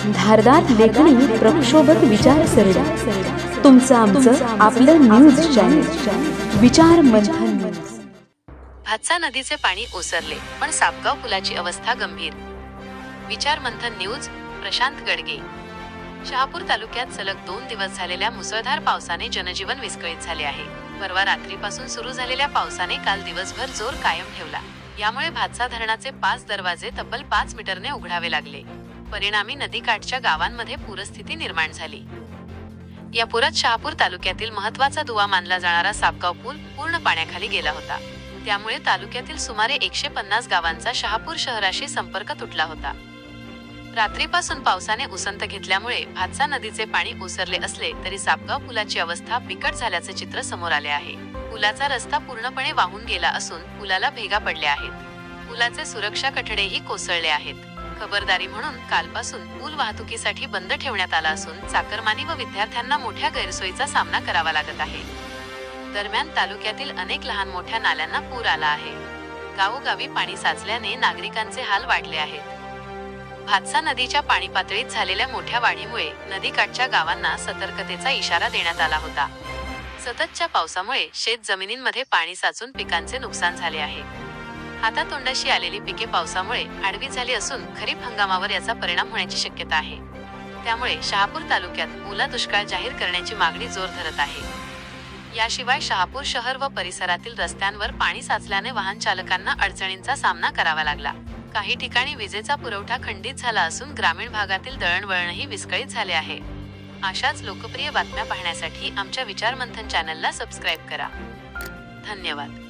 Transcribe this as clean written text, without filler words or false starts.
धारदार लेखणी प्रक्षोभक विचारसरणी, तुमचं आमचं आपलं न्यूज चॅनल विचार मंथन न्यूज। भातसा नदीचे पाणी ओसरले पण सापगाव पुलाची अवस्था गंभीर। विचार मंथन न्यूज प्रशांत गडगे। शहापूर तालुक्यात सलग 2 दिवस झालेल्या मुसळधार पावसाने जनजीवन विस्कळीत झाले आहे। परवा रात्रीपासून सुरू झालेल्या पावसाने काल दिवसभर जोर कायम ठेवला। यामुळे भातसा धरणाचे 5 दरवाजे तब्बल 5 मीटरने उघडावे लागले। परिणामी नदीकाठच्या गावांमध्ये पूरस्थिती निर्माण झाली। या पुरात शहापूर तालुक्यातील महत्त्वाचा दुवा मानला जाणारा सापगाव पूल पूर्ण पाण्याखाली गेला होता। त्यामुळे तालुक्यातील सुमारे 150 गावांचा शहापूर शहराशी संपर्क तुटला होता। रात्रीपासून पावसाने उसंत घेतल्यामुळे भातसा नदीचे पाणी ओसरले असले तरी सापगाव पुलाची अवस्था बिकट झाल्याचे चित्र समोर आले आहे। पुलाचा रस्ता पूर्णपणे वाहून गेला असून पुलाला भेगा पडल्या आहेत। पुलाचे सुरक्षा कठडेही कोसळले आहेत। खबरदारी म्हणून कालपासून पूल वाहतुकीसाठी बंद ठेवण्यात आला असून चाकरमानी व विद्यार्थ्यांना मोठ्या गैरसोयीचा सामना करावा लागत आहे। दरम्यान तालुक्यातील अनेक लहान मोठ्या नाल्यांना पूर आला आहे। गावोगावी पाणी साचल्याने नागरिकांचे हाल वाढले आहेत। भातसा नदीच्या पाणी पातळीत झालेल्या मोठ्या वाढीमुळे नदीकाठच्या गावांना सतर्कतेचा इशारा देण्यात आला होता। सततच्या पावसामुळे शेत जमिनींमध्ये पाणी साचून पिकांचे नुकसान झाले आहे। हातातोंडाशी आलेली पिके पावसामुळे आडवी झाली असून खरीप हंगामावर याचा परिणाम होण्याची शक्यता आहे। त्यामुळे शहापूर तालुक्यात ओला दुष्काळ जाहीर करण्याची मागणी जोर धरत आहे। याशिवाय शहापूर शहर व परिसरातील रस्त्यांवर पाणी साचल्याने वाहन चालकांना अडचणींचा सामना करावा लागला। काही ठिकाणी विजेचा पुरवठा खंडित झाला असून ग्रामीण भागातील दळणवळणही विस्कळीत झाले आहे। अशाच लोकप्रिय बातम्या पाहण्यासाठी आमच्या विचार मंथन चॅनलला सबस्क्राईब करा। धन्यवाद।